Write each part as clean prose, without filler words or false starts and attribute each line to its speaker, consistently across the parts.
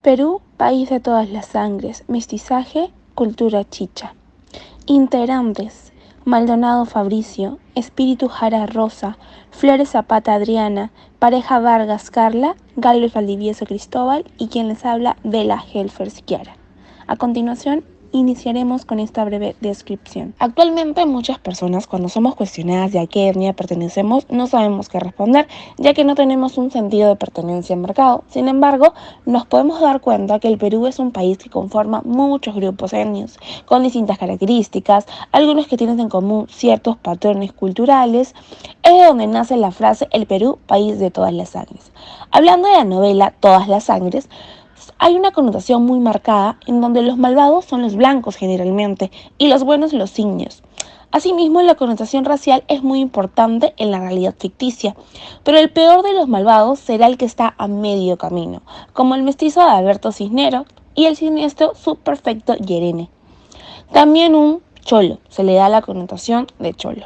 Speaker 1: Perú, país de todas las sangres, mestizaje, cultura chicha. Integrantes: Maldonado Fabricio, Espíritu Jara Rosa, Flores Zapata Adriana, Pareja Vargas Carla, Gálvez Valdivieso Cristóbal y quien les habla, Bella Helfers Chiara. A continuación, iniciaremos con esta breve descripción. Actualmente muchas personas, cuando somos cuestionadas de a qué etnia pertenecemos, no sabemos qué responder, ya que no tenemos un sentido de pertenencia marcado. Sin embargo, nos podemos dar cuenta que el Perú es un país que conforma muchos grupos étnicos, con distintas características, algunos que tienen en común ciertos patrones culturales. Es de donde nace la frase "el Perú, país de todas las sangres". Hablando de la novela Todas las Sangres, hay una connotación muy marcada en donde los malvados son los blancos generalmente y los buenos los indios. Asimismo, la connotación racial es muy importante en la realidad ficticia, pero el peor de los malvados será el que está a medio camino, como el mestizo de Alberto Cisneros y el siniestro subprefecto Yerene. También un cholo, se le da la connotación de cholo.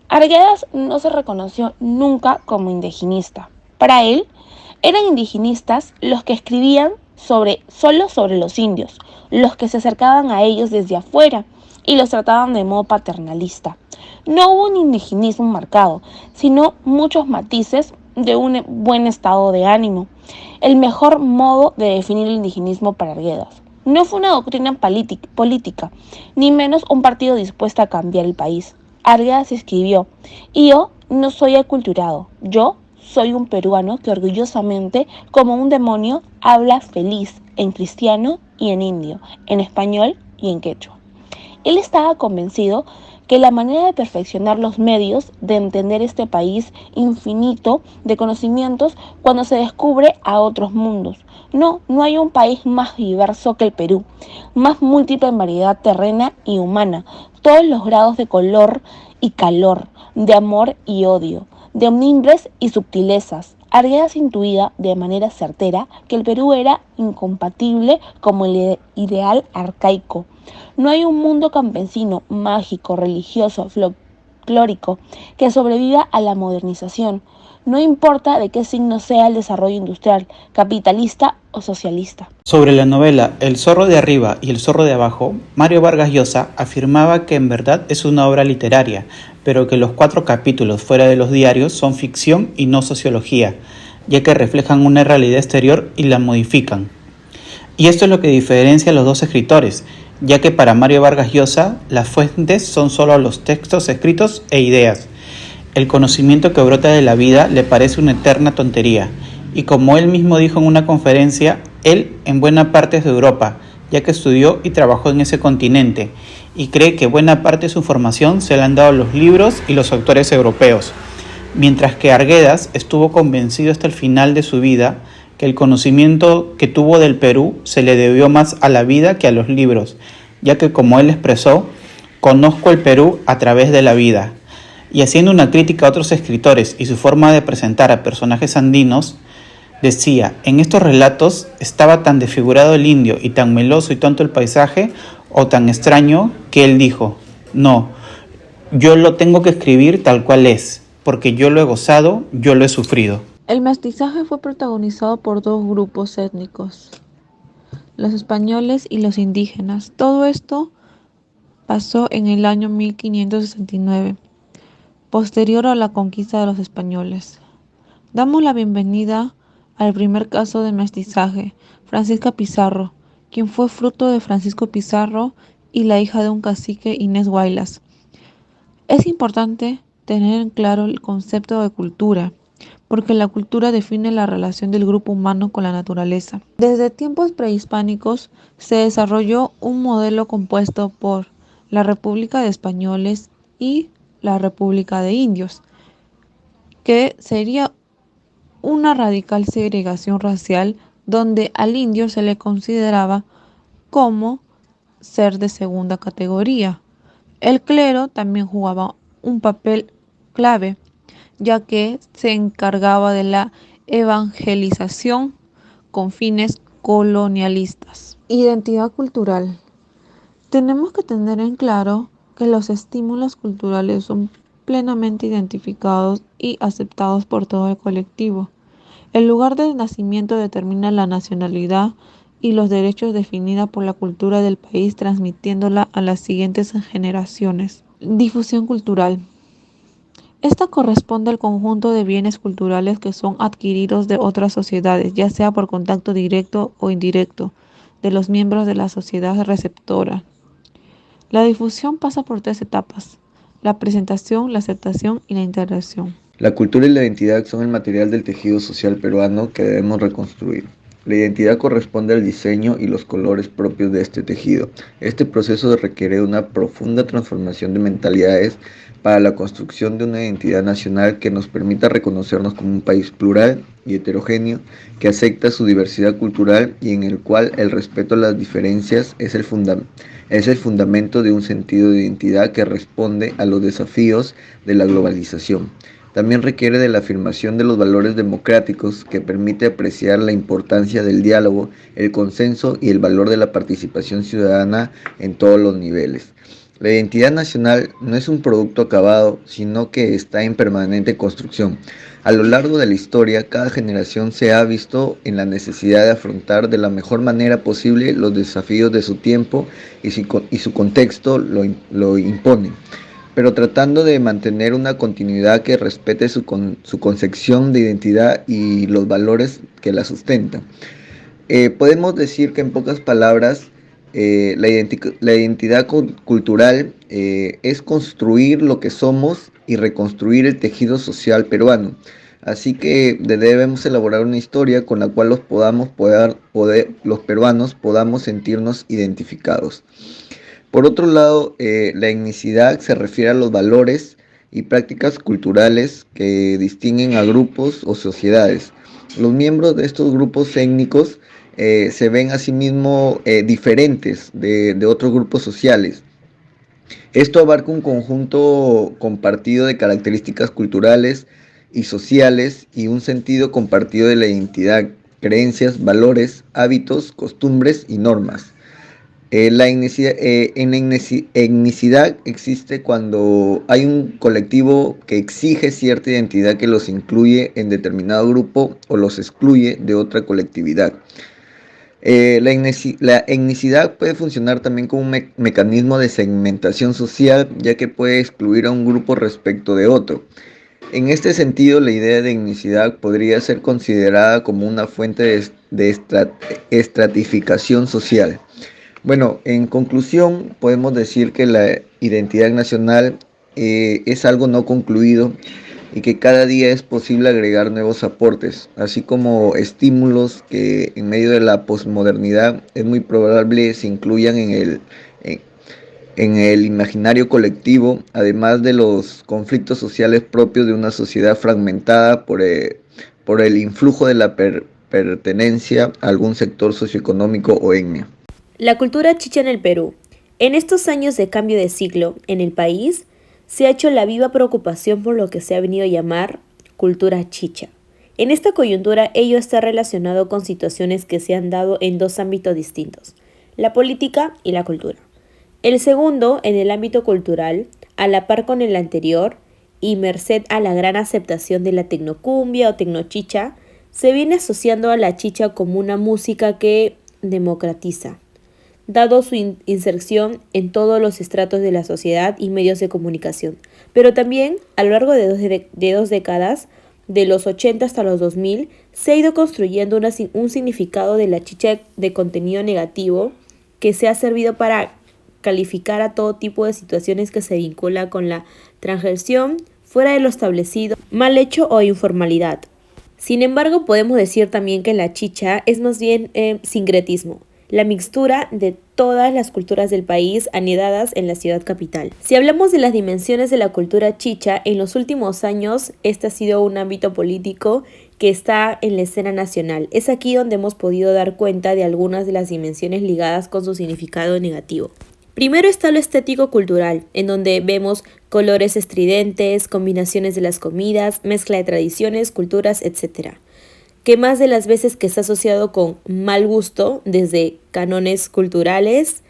Speaker 1: Arguedas no se reconoció nunca como indigenista. Para él, eran indigenistas los que escribían solo sobre los indios, los que se acercaban a ellos desde afuera y los trataban de modo paternalista. No hubo un indigenismo marcado, sino muchos matices de un buen estado de ánimo. El mejor modo de definir el indigenismo para Arguedas. No fue una doctrina política, ni menos un partido dispuesto a cambiar el país. Arguedas escribió: "Yo no soy aculturado, yo soy un peruano que orgullosamente, como un demonio, habla feliz en cristiano y en indio, en español y en quechua". Él estaba convencido que la manera de perfeccionar los medios de entender este país infinito de conocimientos cuando se descubre a otros mundos. No hay un país más diverso que el Perú, más múltiple en variedad terrena y humana, todos los grados de color y calor, de amor y odio, de mimbres y subtilezas. Arguedas intuía de manera certera que el Perú era incompatible como el ideal arcaico. No hay un mundo campesino, mágico, religioso, folclórico, que sobreviva a la modernización. No importa de qué signo sea el desarrollo industrial, capitalista o socialista.
Speaker 2: Sobre la novela El zorro de arriba y el zorro de abajo, Mario Vargas Llosa afirmaba que en verdad es una obra literaria, pero que los 4 capítulos fuera de los diarios son ficción y no sociología, ya que reflejan una realidad exterior y la modifican. Y esto es lo que diferencia a los dos escritores, ya que para Mario Vargas Llosa las fuentes son solo los textos escritos e ideas. El conocimiento que brota de la vida le parece una eterna tontería, y como él mismo dijo en una conferencia, él en buena parte es de Europa, ya que estudió y trabajó en ese continente, y cree que buena parte de su formación se la han dado los libros y los autores europeos, mientras que Arguedas estuvo convencido hasta el final de su vida que el conocimiento que tuvo del Perú se le debió más a la vida que a los libros, ya que como él expresó, conozco el Perú a través de la vida. Y haciendo una crítica a otros escritores y su forma de presentar a personajes andinos, decía: en estos relatos estaba tan desfigurado el indio y tan meloso y tonto el paisaje, o tan extraño, que él dijo: no, yo lo tengo que escribir tal cual es, porque yo lo he gozado, yo lo he sufrido.
Speaker 3: El mestizaje fue protagonizado por 2 grupos étnicos, los españoles y los indígenas. Todo esto pasó en el año 1569, posterior a la conquista de los españoles. Damos la bienvenida al primer caso de mestizaje, Francisca Pizarro, quien fue fruto de Francisco Pizarro y la hija de un cacique, Inés Huaylas. Es importante tener en claro el concepto de cultura, porque la cultura define la relación del grupo humano con la naturaleza. Desde tiempos prehispánicos se desarrolló un modelo compuesto por la República de Españoles y la República de Indios, que sería una radical segregación racial donde al indio se le consideraba como ser de segunda categoría. El clero también jugaba un papel clave, ya que se encargaba de la evangelización con fines colonialistas. Identidad cultural. Tenemos que tener en claro que los estímulos culturales son plenamente identificados y aceptados por todo el colectivo. El lugar de nacimiento determina la nacionalidad y los derechos definida por la cultura del país, transmitiéndola a las siguientes generaciones. Difusión cultural. Esta corresponde al conjunto de bienes culturales que son adquiridos de otras sociedades, ya sea por contacto directo o indirecto de los miembros de la sociedad receptora. La difusión pasa por tres etapas: la presentación, la aceptación y la integración.
Speaker 4: La cultura y la identidad son el material del tejido social peruano que debemos reconstruir. La identidad corresponde al diseño y los colores propios de este tejido. Este proceso requiere una profunda transformación de mentalidades para la construcción de una identidad nacional que nos permita reconocernos como un país plural y heterogéneo, que acepta su diversidad cultural y en el cual el respeto a las diferencias es el fundamento de un sentido de identidad que responde a los desafíos de la globalización. También requiere de la afirmación de los valores democráticos que permite apreciar la importancia del diálogo, el consenso y el valor de la participación ciudadana en todos los niveles. La identidad nacional no es un producto acabado, sino que está en permanente construcción. A lo largo de la historia, cada generación se ha visto en la necesidad de afrontar de la mejor manera posible los desafíos de su tiempo y su contexto lo impone, pero tratando de mantener una continuidad que respete su concepción de identidad y los valores que la sustentan. Podemos decir que en pocas palabras, la identidad cultural es construir lo que somos y reconstruir el tejido social peruano. Así que debemos elaborar una historia con la cual los peruanos podamos sentirnos identificados. Por otro lado, la etnicidad se refiere a los valores y prácticas culturales que distinguen a grupos o sociedades. Los miembros de estos grupos étnicos se ven a sí mismos diferentes de otros grupos sociales. Esto abarca un conjunto compartido de características culturales y sociales y un sentido compartido de la identidad, creencias, valores, hábitos, costumbres y normas. En la etnicidad existe cuando hay un colectivo que exige cierta identidad que los incluye en determinado grupo o los excluye de otra colectividad. La etnicidad puede funcionar también como un mecanismo de segmentación social, ya que puede excluir a un grupo respecto de otro. En este sentido, la idea de etnicidad podría ser considerada como una fuente de estratificación social. Bueno, en conclusión, podemos decir que la identidad nacional es algo no concluido y que cada día es posible agregar nuevos aportes, así como estímulos que en medio de la posmodernidad es muy probable se incluyan en el imaginario colectivo, además de los conflictos sociales propios de una sociedad fragmentada por el influjo de la pertenencia a algún sector socioeconómico o etnia.
Speaker 5: La cultura chicha en el Perú. En estos años de cambio de siglo en el país, se ha hecho la viva preocupación por lo que se ha venido a llamar cultura chicha. En esta coyuntura, ello está relacionado con situaciones que se han dado en dos ámbitos distintos, la política y la cultura. El segundo, en el ámbito cultural, a la par con el anterior, y merced a la gran aceptación de la tecnocumbia o tecnochicha, se viene asociando a la chicha como una música que democratiza, dado su inserción en todos los estratos de la sociedad y medios de comunicación. Pero también, a lo largo de dos décadas, de los 80 hasta los 2000, se ha ido construyendo un significado de la chicha de contenido negativo que se ha servido para calificar a todo tipo de situaciones que se vincula con la transgresión, fuera de lo establecido, mal hecho o informalidad. Sin embargo, podemos decir también que la chicha es más bien sincretismo, la mixtura de todas las culturas del país anidadas en la ciudad capital. Si hablamos de las dimensiones de la cultura chicha, en los últimos años este ha sido un ámbito político que está en la escena nacional. Es aquí donde hemos podido dar cuenta de algunas de las dimensiones ligadas con su significado negativo. Primero está lo estético-cultural, en donde vemos colores estridentes, combinaciones de las comidas, mezcla de tradiciones, culturas, etc., que más de las veces que está asociado con mal gusto desde cánones culturales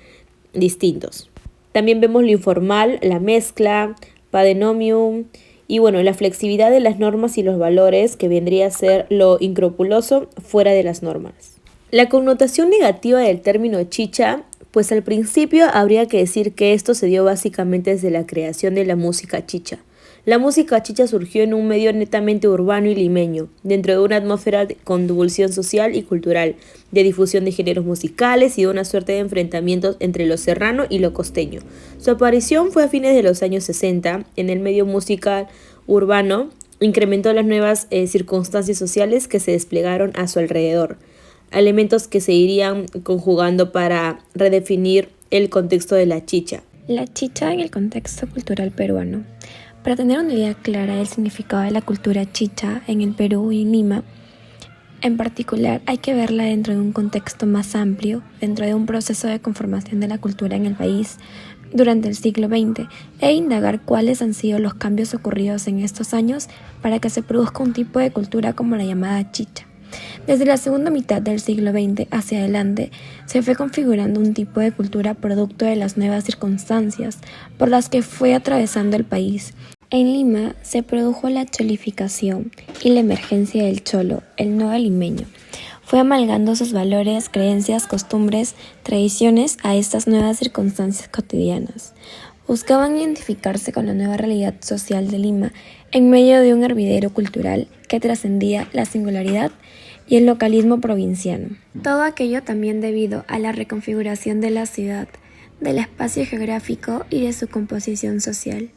Speaker 5: distintos. También vemos lo informal, la mezcla, padenomium y la flexibilidad de las normas y los valores, que vendría a ser lo incrupuloso fuera de las normas. La connotación negativa del término chicha, pues al principio habría que decir que esto se dio básicamente desde la creación de la música chicha. La música chicha surgió en un medio netamente urbano y limeño, dentro de una atmósfera de convulsión social y cultural, de difusión de géneros musicales y de una suerte de enfrentamientos entre lo serrano y lo costeño. Su aparición fue a fines de los años 60 en el medio musical urbano, incrementó las nuevas circunstancias sociales que se desplegaron a su alrededor, elementos que se irían conjugando para redefinir el contexto de la chicha.
Speaker 1: La chicha en el contexto cultural peruano. Para tener una idea clara del significado de la cultura chicha en el Perú y en Lima, en particular hay que verla dentro de un contexto más amplio, dentro de un proceso de conformación de la cultura en el país durante el siglo XX e indagar cuáles han sido los cambios ocurridos en estos años para que se produzca un tipo de cultura como la llamada chicha. Desde la segunda mitad del siglo XX hacia adelante se fue configurando un tipo de cultura producto de las nuevas circunstancias por las que fue atravesando el país. En Lima se produjo la cholificación y la emergencia del cholo, el nuevo limeño. Fue amalgando sus valores, creencias, costumbres, tradiciones a estas nuevas circunstancias cotidianas. Buscaban identificarse con la nueva realidad social de Lima en medio de un hervidero cultural que trascendía la singularidad y el localismo provinciano. Todo aquello también debido a la reconfiguración de la ciudad, del espacio geográfico y de su composición social.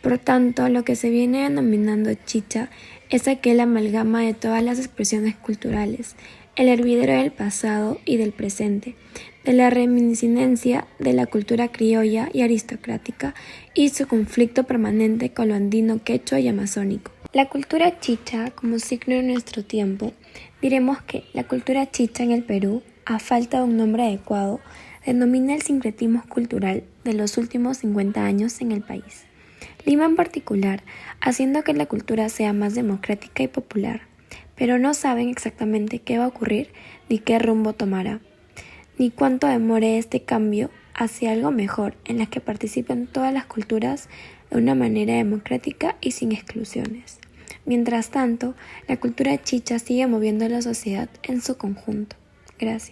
Speaker 1: Por tanto, lo que se viene denominando chicha es aquel amalgama de todas las expresiones culturales, el hervidero del pasado y del presente, de la reminiscencia de la cultura criolla y aristocrática y su conflicto permanente con lo andino, quechua y amazónico. La cultura chicha como signo de nuestro tiempo. Diremos que la cultura chicha en el Perú, a falta de un nombre adecuado, denomina el sincretismo cultural de los últimos 50 años en el país. Lima en particular, haciendo que la cultura sea más democrática y popular, pero no saben exactamente qué va a ocurrir ni qué rumbo tomará, ni cuánto demore este cambio hacia algo mejor en la que participen todas las culturas de una manera democrática y sin exclusiones. Mientras tanto, la cultura chicha sigue moviendo a la sociedad en su conjunto. Gracias.